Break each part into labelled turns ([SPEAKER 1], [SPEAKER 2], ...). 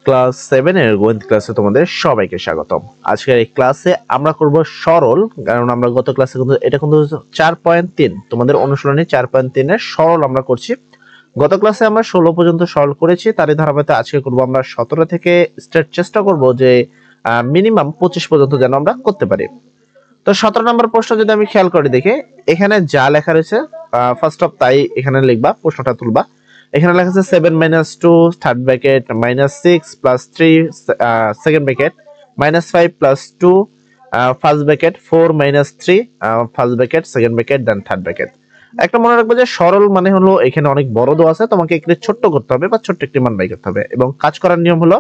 [SPEAKER 1] Class 7 এর গণিত ক্লাসে তোমাদের সবাইকে স্বাগতম। আজকের এই ক্লাসে আমরা করব সরল, কারণ আমরা গত ক্লাসে কিন্তু এটা কিন্তু 4.3 তোমাদের অনুশীলনী 4.3 এর সরল আমরা করছি। গত ক্লাসে আমরা 16 পর্যন্ত সরল করেছি, তারই ধারাবাহিকতা আজকে করব আমরা 17 থেকে স্টার্ট চেষ্টা করব যে মিনিমাম 25 পর্যন্ত যেন আমরা করতে পারি। তো 17 নম্বর প্রশ্ন যদি আমি খেয়াল করে দেখি, এখানে যা লেখা রয়েছে ফার্স্ট অফ তাই এখানে লিখবা, প্রশ্নটা তুলবা। এখানে লেখা আছে 7 - 2 third bracket -6 + 3 second bracket -5 + 2 first bracket 4 - 3 first bracket second bracket then third bracket. একটা মনে রাখবে যে সরল মানে হলো এখানে অনেক বড় দেওয়া আছে, তোমাকে একটু ছোট্ট করতে হবে বা ছোট্ট একটি মান বাই করতে হবে, এবং কাজ করার নিয়ম হলো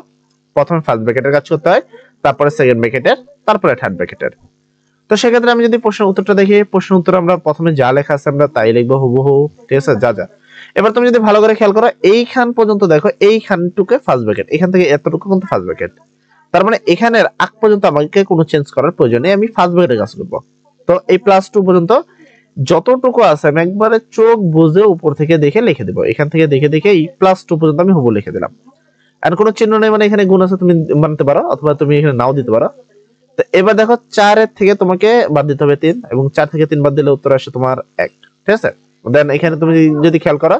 [SPEAKER 1] প্রথমে ফার্স্ট ব্র্যাকেটের কাজ করতে হয়, তারপরে সেকেন্ড ব্র্যাকেটের, তারপরে থার্ড ব্র্যাকেটের। তো সেক্ষেত্রে আমি যদি প্রশ্নের উত্তরটা দেখি, প্রশ্নের উত্তর আমরা প্রথমে যা লেখা আছে আমরা তাই লিখবো হুবহু, ঠিক আছে? যা যা। এবার তুমি যদি ভালো করে খেয়াল করো, এইখান পর্যন্ত দেখো, এইখানটুকে ফার্স্ট ব্র্যাকেট, এখান থেকে এতটুকু কিন্তু ফার্স্ট ব্র্যাকেট। তার মানে এখানের আগ পর্যন্ত আমাকে কোনো চেঞ্জ করার প্রয়োজন নেই, আমি ফার্স্ট ব্র্যাকেটে কাজ করব। তো এই +2 পর্যন্ত যতটুকু আছে আমি একবারে চোখ বুঝে উপর থেকে দেখে লিখে দেবো। এখান থেকে দেখে দেখে এই +2 পর্যন্ত আমি হুবহু লিখে দিলাম। আর কোনো চিহ্ন নেই, মানে এখানে গুণ আছে, তুমি মানতে পারো অথবা তুমি এখানে নাও দিতে পারো। তো এবার দেখো 4 এর থেকে তোমাকে বাদ দিতে হবে 3, এবং 4 থেকে 3 বাদ দিলে উত্তর আসে তোমার 1, ঠিক আছে? দেন এখানে তুমি যদি খেয়াল করো,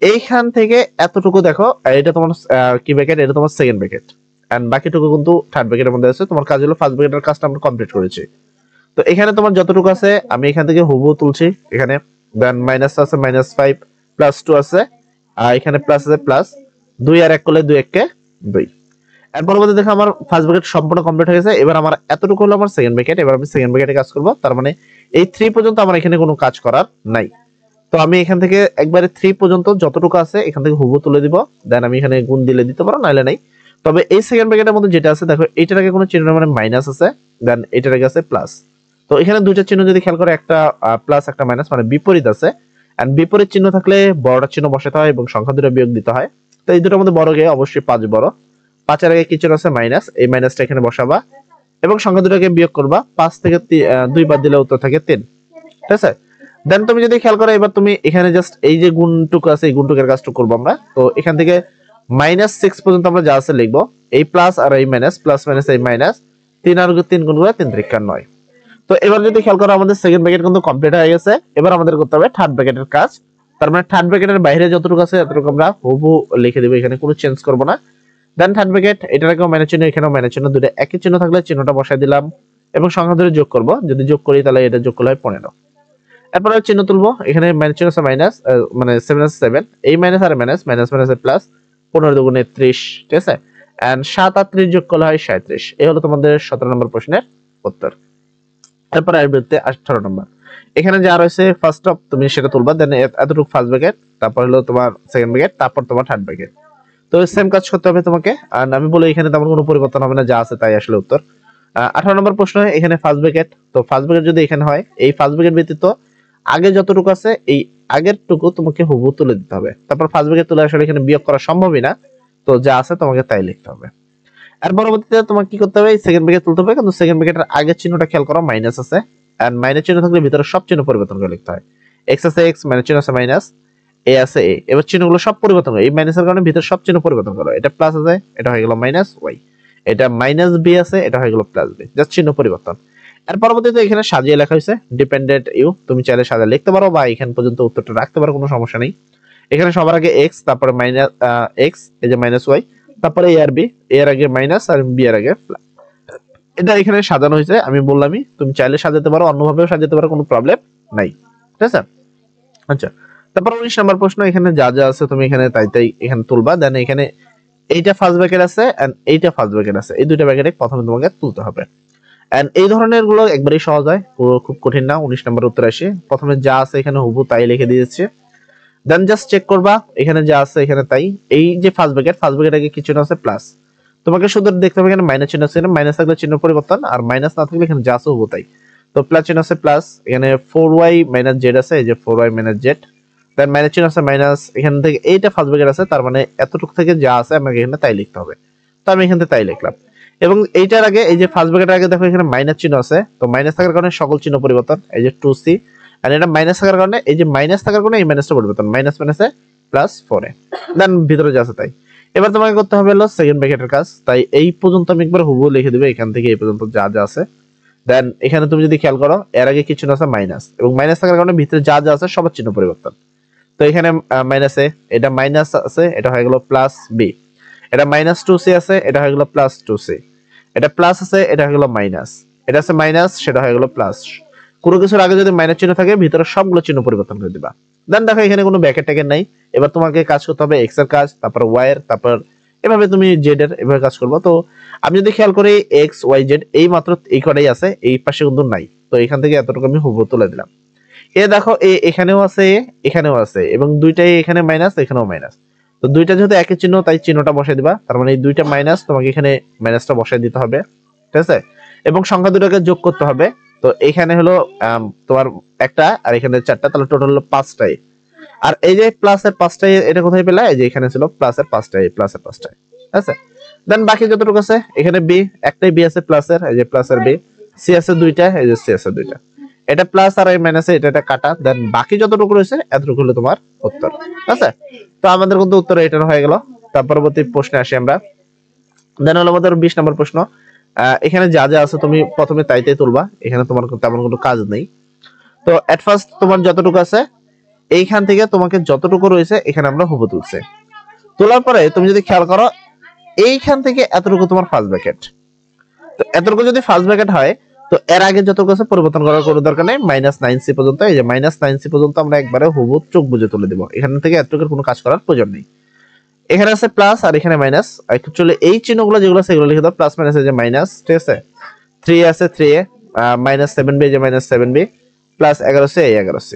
[SPEAKER 1] এইখান থেকে এতটুকু দেখো, এটা তোমার কি ব্র্যাকেট, এটা তোমার সেকেন্ড ব্র্যাকেট, এন্ড বাকিটুকু কিন্তু থার্ড ব্র্যাকেটের মধ্যে আছে। তোমার কাজ হলো ফার্স্ট ব্র্যাকেটের কাজটা আমরা কমপ্লিট করেছি। তো এখানে তোমার যতটুকু আছে আমি এখান থেকে হুবহু তুলছি এখানে। দেন মাইনাস আছে -5 +2 আছে, আর এখানে প্লাস আছে প্লাস 2 আর 1 করলে 2 1 কে 2। এর পরবর্তী দেখো আমার ফার্স্ট ব্র্যাকেট সম্পূর্ণ কমপ্লিট হয়ে গেছে। এবার আমার এতটুকু হলো আমার সেকেন্ড ব্র্যাকেট, এবার আমি সেকেন্ড ব্র্যাকেটে কাজ করব। তার মানে এই 3 পর্যন্ত আমার এখানে কোনো কাজ করার নাই। তো আমি এখান থেকে একবারে 3 পর্যন্ত যতটুকু আছে এখান থেকে হুবহু তুলে দিব। দেন আমি এখানে গুণ দিলে দিতে পারো, নাইলে নাই। তবে এই সেকেন্ড ব্র্যাকেটের মধ্যে যেটা আছে দেখো, এইটার আগে কোনো চিহ্ন মানে মাইনাস আছে, দেন এটার আগে আছে প্লাস। তো এখানে দুইটা চিহ্ন যদি খেয়াল করে, একটা প্লাস একটা মাইনাস, মানে বিপরীত আছে। এন্ড বিপরীত চিহ্ন থাকলে বড়টা চিহ্ন বসাতে হয় এবং সংখ্যা দুটো বিয়োগ দিতে হয়। তো এই দুটোর মধ্যে বড় গে অবশ্যই 5 বড়। 5 এর আগে কি চিহ্ন আছে? মাইনাস। এই মাইনাসটা এখানে বসাবা এবং সংখ্যা দুটোকে বিয়োগ করবা। 5 থেকে 2 বাদ দিলে উত্তর থাকে 3, ঠিক আছে? দেন তুমি যদি খেয়াল করো, এবার তুমি এখানে জাস্ট এই যে গুণটুকু আছে, এই গুণটুকের কাজটা করবো আমরা। তো এখান থেকে -6 পর্যন্ত আমরা যা আছে লিখবো, এই প্লাস আর এই মাইনাস, প্লাস মাইনাস এই মাইনাস, 3 আর 3 গুণ করে 3 3 9। তো এবার যদি খেয়াল করো, আমাদের সেকেন্ড ব্র্যাকেট কিন্তু কমপ্লিট হয়ে গেছে। এবার আমাদের করতে হবে থার্ড ব্র্যাকেটের কাজ। তার মানে থার্ড ব্র্যাকেটের বাইরে যতটুকু আছে ততটুকু আমরা হুবহু লিখে দেব, এখানে কোনো চেঞ্জ করব না। দেন থার্ড ব্র্যাকেট, এটার আগেও মাইনাস চিহ্ন, এখানেও মাইনাস চিহ্ন, দুটো একই চিহ্ন থাকলে চিহ্নটা বসাই দিলাম এবং সংখ্যা ধরে যোগ করব। যদি যোগ করি তাহলে এটা যোগ করলে হয় 15। এরপর চিহ্ন তুলবো, এখানে মাইনাস চিহ্ন আছে মাইনাস, মানে 7 আছে 7, এই মাইনাস আর মাইনাস, মাইনাস মাইনাস প্লাস, 15 দুগুণে 30, ঠিক আছে? এন্ড 7 আর 30 যোগ করলে হয় 37। এই হলো তোমাদের 17 নম্বর প্রশ্নের উত্তর। এরপর আসবে 18 নম্বর। এখানে যা রয়েছে ফার্স্ট অফ তুমি সেটা তুলবা, দেন এতটুকু ফার্স্ট ব্র্যাকেট, তারপর হলো তোমার সেকেন্ড ব্র্যাকেট, তারপর তোমার থার্ড ব্র্যাকেট। তো সেম কাজ করতে হবে তোমাকে। আর আমি বলি এখানে তেমন কোনো পরিবর্তন হবে না, যা আছে তাই আসলে উত্তর। 18 নম্বর প্রশ্ন, এখানে ফার্স্ট ব্র্যাকেট। তো ফার্স্ট ব্র্যাকেট যদি এখানে হয়, এই ফার্স্ট ব্র্যাকেট ব্যতীত আগে যতটুকু আছে এই আগের টুকু তোমাকে হুবহু তুলে দিতে হবে। তারপর ফার্স্ট ব্র্যাকেট তুলে আসলে এখানে বিয়োগ করা সম্ভবই না, তো যা আছে তোমাকে তাই লিখতে হবে। আর পরবর্তীতে তোমাকে কি করতে হবে, সেকেন্ড ব্র্যাকেট তুলতে হবে, কিন্তু সেকেন্ড ব্র্যাকেটের আগের চিহ্নটা খেয়াল করো, মাইনাস আছে। এন্ড মাইনাস চিহ্ন থাকলে ভিতরে সব চিহ্ন পরিবর্তন করে লিখতে হয়। এক্স আছে এক্স, মাইনাস চিহ্ন আছে মাইনাস, এ আছে এ। এবার চিহ্নগুলো সব পরিবর্তন করো, এই মাইনাসের কারণে ভিতরে সব চিহ্ন পরিবর্তন করো। এটা প্লাস আছে, এটা হয়ে গেল মাইনাস ওয়াই। এটা মাইনাস বি আছে, এটা হয়ে গেল প্লাস বি, জাস্ট চিহ্ন পরিবর্তন। এর পরবর্তীতে এখানে সাজিয়ে লেখা হয়েছে ডিপেন্ডেন্ট ইউ, তুমি চাইলে সাজিয়ে লিখতে পারো বা এখান পর্যন্ত উত্তরটা রাখতে পারো, কোনো সমস্যা নেই। এখানে সবার আগে এক্স, তারপরে মাইনাস এক্স, এই যে মাইনাস ওয়াই, তারপরে এ আর বি, এর আগে মাইনাস আর বি এর আগে প্লাস। এটা এখানে সাজানো হয়েছে, আমি বললামই, তুমি চাইলে সাজাতে পারো, অন্যভাবেও সাজাতে পারো, কোনো প্রবলেম নাই, ঠিক আছে? আচ্ছা, তারপর 19 নম্বর প্রশ্ন, এখানে যা যা আছে তুমি এখানে তাই তাই এখানে তুলবা। দেন এখানে এইটা ফার্স্ট ব্র্যাকেট আছে এন্ড এইটা ফার্স্ট ব্র্যাকেট আছে, এই দুইটা ব্র্যাকেটে প্রথমে তোমাকে তুলতে হবে। এন্ড এই ধরনের গুলো একবারই সহজ হয়, খুব কঠিন না। 19 নম্বর উত্তর আসে, প্রথমে যা আছে এখানে হুবহু তাই লিখে দিয়েছে। দেন জাস্ট চেক করবা এখানে যা আছে এখানে তাই। এই যে ফার্স্ট ব্র্যাকেট, ফার্স্ট ব্র্যাকেট আগে কি চিহ্ন আছে? প্লাস। তোমাকে শুধু দেখতে হবে এখানে মাইনাস চিহ্ন আছে, মাইনাস থাকলে চিহ্ন পরিবর্তন, আর মাইনাস না থাকলে এখানে যা আছে হুবহু তাই। তো প্লাস চিহ্ন আছে প্লাস, এখানে 4y - z আছে, এই যে 4y - z। দেন মাইনাস চিহ্ন আছে মাইনাস, এখান থেকে এইটা ফার্স্ট ব্র্যাকেট আছে, তার মানে এতটুকু থেকে যা আছে আমাকে এখানে তাই লিখতে হবে। তো আমি এখানে তাই লিখলাম। এবং এইটার আগে, এই যে ফার্স্ট ব্র্যাকেটের আগে দেখো এখানে মাইনাস চিহ্ন আছে, তো মাইনাস থাকার কারণে সকল চিহ্ন পরিবর্তন, এই যে 2c। আর এটা মাইনাস থাকার কারণে, এই যে মাইনাস থাকার কারণে এই মাইনাসটা পরিবর্তন, মাইনাস মাইনাসে প্লাস 4 এ। দেন ভিতরে যা আছে তাই। এবার তোমাকে করতে হবে হলো সেকেন্ড ব্র্যাকেটের কাজ, তাই এই পর্যন্ত আমি একবার হুবহু লিখে দিবে এখান থেকে এই পর্যন্ত যা যা আছে। দেন এখানে তুমি যদি খেয়াল করো এর আগে কিছু না আছে মাইনাস, এবং মাইনাস থাকার কারণে ভিতরে যা যা আছে সবার চিহ্ন পরিবর্তন। তো এখানে মাইনাস এ, এটা মাইনাস আছে, এটা হয়ে গেল প্লাস বি। এটা মাইনাস 2c আছে, এটা হয়ে গেল প্লাস 2c। এটা প্লাস আছে, এটা হয়ে গেল মাইনাস। এটা আছে মাইনাস, সেটা হয়ে গেল প্লাস। কোনো কিছুর আগে যদি মাইনাস চিহ্ন থাকে ভিতরে সবগুলো চিহ্ন পরিবর্তন করে দিবা। দেন দেখো এখানে কোনো ব্র্যাকেট ট্যাকেট নাই। এবার তোমাকে কাজ করতে হবে এক্স এর কাজ, তারপর ওয়াই এর, তারপর এভাবে তুমি জেড এর এভাবে কাজ করবো। তো আমি যদি খেয়াল করি এক্স ওয়াই জেড এই মাত্র এই কটাই আছে, এই পাশে কিন্তু নাই। তো এখান থেকে এতটুকু আমি হুবহু তুলে দিলাম। এ দেখো এখানেও আছে, এখানেও আছে, এবং দুইটাই এখানে মাইনাস, এখানেও মাইনাস। তো দুইটা যেহেতু একই চিহ্ন তাই চিহ্নটা বসাই দিবা, তার মানে এই দুইটা মাইনাস তোমাকে এখানে মাইনাসটা বসাই দিতে হবে, ঠিক আছে। এবং সংখ্যা দুটোকে যোগ করতে হবে। তো এখানে হলো তোমার একটা, আর এখানে চারটা, তাহলে টোটাল হলো পাঁচটাই। আর এই যে প্লাসের পাঁচটাই এটা কোথায় পেলা, এই যে এখানে ছিল প্লাসের পাঁচটাই, প্লাসের পাঁচটাই, ঠিক আছে। দেন বাকি যতটুকু আছে এখানে বি, একটাই বি আছে প্লাসের, এই যে প্লাসের বি। সি আছে দুইটা, এই যে সি আছে দুইটা। এটা প্লাস আর এই মাইনাসে এটা কাটা। দেন বাকি যতটুকু রয়েছে এতটুকু হলো তোমার উত্তর, ঠিক আছে। তো আমাদের কিন্তু উত্তর এটা হয়ে গেল। তার পরবর্তী প্রশ্নে আসি আমরা। দেন হলো আমাদের 20 নম্বর প্রশ্ন। এখানে যা যা আছে তুমি প্রথমে তাই তুলবা, এখানে তোমার তেমন কোনো কাজ নেই। তো এট ফার্স্ট তোমার যতটুকু আছে এইখান থেকে তোমাকে যতটুকু রয়েছে এখানে আমরা হুবহু তুলছে। তোলার পরে তুমি যদি খেয়াল করো এইখান থেকে এতটুকু তোমার ফার্স্ট ব্র্যাকেট। তো এতটুকু যদি ফার্স্ট ব্র্যাকেট হয়, তো এর আগে যতটুকু আছে পরিবর্তন করার কোনো দরকার নেই। -9c পর্যন্ত, এই যে -9c পর্যন্ত আমরা একবারে হুবহু চোখ বুজে তুলে দিব। এখান থেকে এতটুকুর কোনো কাজ করার প্রয়োজন নেই। এখানে আছে প্লাস আর এখানে মাইনাস। অ্যাকচুয়ালি এই চিহ্নগুলো যেগুলো আছে সেগুলো লিখে দাও, প্লাস মাইনাস এই যে মাইনাস, ঠিক আছে। 3 আছে 3a, -7b এই যে -7b, প্লাস 11c এই 11c।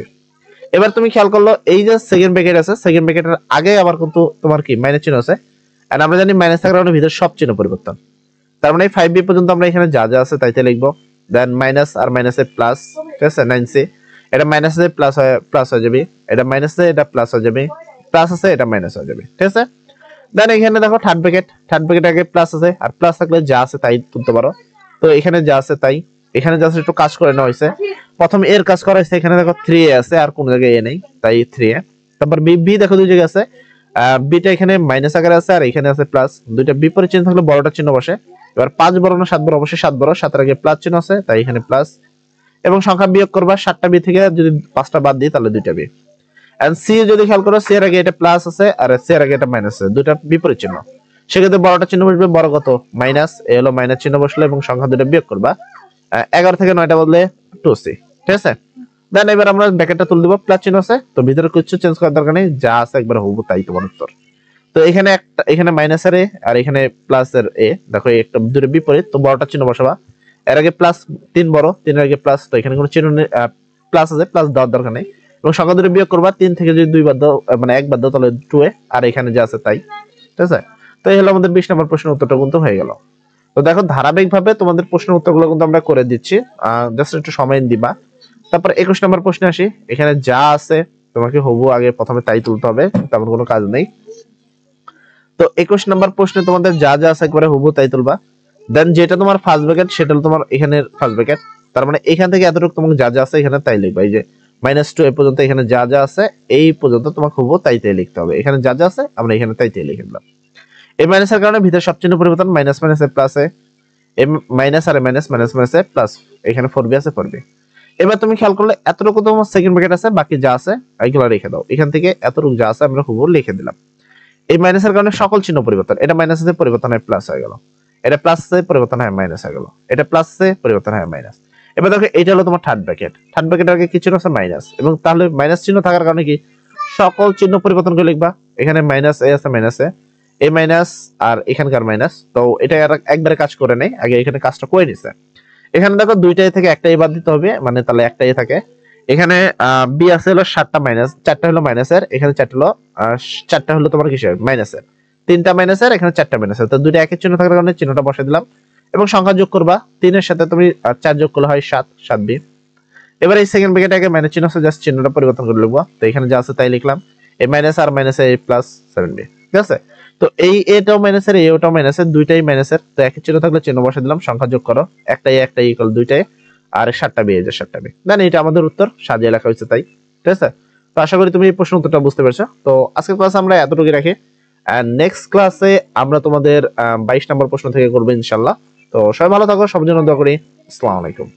[SPEAKER 1] এবার তুমি খেয়াল করলো এই যে সেকেন্ড ব্র্যাকেট আছে, সেকেন্ড ব্র্যাকেটের আগে আবার কিন্তু তোমার কি মাইনাস চিহ্ন আছে। আর আমরা জানি মাইনাস থাকার কারণে ভিতরে সব চিহ্ন পরিবর্তন। তার মানে 5b পর্যন্ত আমরা এখানে যা যা আছে তাইতে লিখবো। দেন মাইনাস আর মাইনাসে প্লাস, ঠিক আছে 9c। এটা মাইনাসে প্লাস হয়ে যাবে, এটা মাইনাসে এটা প্লাস হয়ে যাবে, প্লাস আছে এটা মাইনাস হয়ে যাবে, ঠিক আছে। দেন এখানে দেখো থার্ড ব্র্যাকেট, থার্ড ব্র্যাকেট আগে প্লাস আছে, আর প্লাস থাকলে যা আছে তাই তুলতে পারো। তো এখানে যা আছে তাই, এখানে জাস্ট একটু কাজ করে নেওয়া হয়েছে। প্রথম এর কাজ করা হয়েছে, এখানে দেখো 3a আছে আর কোন জায়গায় এ নেই, তাই 3a। তারপর বি দেখো দুই জায়গায় আছে, বিটা এখানে মাইনাস আকারে আছে আর এখানে আছে প্লাস। দুইটা বিপরীত চিহ্ন থাকলে বড়টা চিহ্ন বসে। এবার 5 বড় না 7 বড়, অবশ্যই 7 বড়, 7 এর আগে প্লাস চিহ্ন আছে তাই এখানে প্লাস। এবং সংখ্যা বিয়োগ করবা, 7টা বি থেকে যদি 5টা বাদ দিই তাহলে 2টা বি। এন্ড সি যদি খেয়াল করো, সি এর আগে এটা প্লাস আছে আর সি এর আগে এটা মাইনাস আছে, দুইটা বিপরীত চিহ্ন। সেক্ষেত্রে বড়টা চিহ্ন বসবে, বড় কত মাইনাস, এ হলো মাইনাস চিহ্ন বসলো এবং সংখ্যা দুটো বিয়োগ করবা। 11 থেকে 9টা বদলে 2c, ঠিক আছে। দেন এবার আমরা ব্র্যাকেটটা তুলে দিব, প্লাস চিহ্ন আছে তো ভিতরে কিছু চেঞ্জ করার দরকার নেই, যা আছে একবার হুবহু তাই তোমার উত্তর। তো এখানে একটা, এখানে মাইনাসের এ আর এখানে প্লাসের এ, দেখো একটা দুটো বিপরীত, তো বড়টা চিহ্ন বসাবা। এর আগে প্লাস 3 বড়, 3 এর আগে প্লাস, তো এখানে কোনো চিহ্ন প্লাস আছে, প্লাস দেওয়ার দরকার নেই। এবং সংখ্যা দুটো বিয়োগ করবা, 3 থেকে যদি 2 বাদ দাও মানে 1 বাদ দাও তাহলে 2a, আর এখানে যা আছে তাই, ঠিক আছে। তো এই হলো আমাদের 20 নম্বর প্রশ্নের উত্তরটা কিন্তু হয়ে গেল। তো দেখো ধারাবাহিকভাবে তোমাদের প্রশ্নের উত্তরগুলো কিন্তু আমরা করে দিচ্ছি, জাস্ট একটু সময় দিবা। তারপর 21 নম্বর প্রশ্নে আসি। এখানে যা আছে তোমাকে হুবহু আগে প্রথমে তাই তুলতে হবে, তেমন কোনো কাজ নেই। তো 21 নম্বর প্রশ্নে তোমাদের যা যা আছে একবারে হুবহু তাই তুলবা। দেন যেটা তোমার ফার্স্ট ব্র্যাকেট সেটা হলো তোমার এখানের ফার্স্ট ব্র্যাকেট, তার মানে এখান থেকে এতটুকু তোমাকে যা যা আছে এখানে তাই লিখবা। এই যে -2 এ পর্যন্ত এখানে যা যা আছে এই পর্যন্ত তোমাকে হুবহু তাই লিখতে হবে। এখানে যা যা আছে আমরা এখানে তাই লিখে দিলাম। এই মাইনাসের কারণে ভিতরে সব চিহ্ন পরিবর্তন, মাইনাস মাইনাসে প্লাসে, এই মাইনাস আর মাইনাস, মাইনাস মাইনাসে প্লাস, এখানে 4b আছে 4b। এবার তুমি খেয়াল করলে এতটুকু তোমার সেকেন্ড ব্র্যাকেট আছে, বাকি যা আছে এইগুলো রেখে দাও। এখান থেকে এতটুকু যা আছে আমরা হুবহু লিখে দিলাম। এই মাইনাসের কারণে সকল চিহ্ন পরিবর্তন, এটা মাইনাস আছে পরিবর্তন হয় প্লাস হয়ে গেল, এটা প্লাস আছে পরিবর্তন হয় মাইনাস হয়ে গেল, এটা প্লাস আছে পরিবর্তন হয় মাইনাস। এবার দেখো এটা হলো তোমার থার্ড ব্র্যাকেট, থার্ড ব্র্যাকেটের আগে কি চিহ্ন আছে মাইনাস, এবং তাহলে মাইনাস চিহ্ন থাকার কারণে কি সকল চিহ্ন পরিবর্তন করে লিখবা। এখানে মাইনাস এ আছে মাইনাস এ, এই মাইনাস আর এখানকার মাইনাস, তো এটা একবারে কাজ করে নেই, আগে এখানে কাজটা করে নিছে। এখানে দেখো দুইটাই থেকে একটাই বাদ দিতে হবে, মানে তাহলে একটাই থাকে। এখানে বি আছে হলো 7টা মাইনাস, 4টা হলো মাইনাসের, এখানে 4টা হলো তোমার কিসের মাইনাসের, 3টা মাইনাসের, এখানে 4টা মাইনাসের। তো দুইটা একই চিহ্ন থাকার কারণে চিহ্নটা বসাই দিলাম। এবং সংখ্যা যোগ করবা, 3 এর সাথে তুমি 4 যোগ করলে হয় 7, 7b। এবার এই সেকেন্ড ব্র্যাকেটে আগে মাইনাস চিহ্ন আছে, জাস্ট চিহ্নটা পরিবর্তন করে লিখবো। তো এখানে যা আছে তাই লিখলাম, এই মাইনাস আর মাইনাসে এই প্লাস 7b, ঠিক আছে। তো এই এটাও মাইনাসের, এটাও মাইনাসের, দুইটাই মাইনাসের। তো একই চিহ্ন থাকলে চিহ্ন বসাই দিলাম, সংখ্যা যোগ করো, একটাই ইকুয়াল দুইটাই, আর 7টা বি, এই যে 7টা বি। দেন এটা আমাদের উত্তর, সাজিয়ে লেখা হয়েছে তাই, ঠিক আছে। তো আশা করি তুমি এই প্রশ্ন উত্তরটা বুঝতে পেরেছো। তো আজকের ক্লাস আমরা এতটুকু রাখি। এন্ড নেক্সট ক্লাসে আমরা তোমাদের 22 নম্বর প্রশ্ন থেকে করব ইনশাআল্লাহ। তো সবাই ভালো থাকো, সবার জন্য দোয়া করি। আসসালামু আলাইকুম।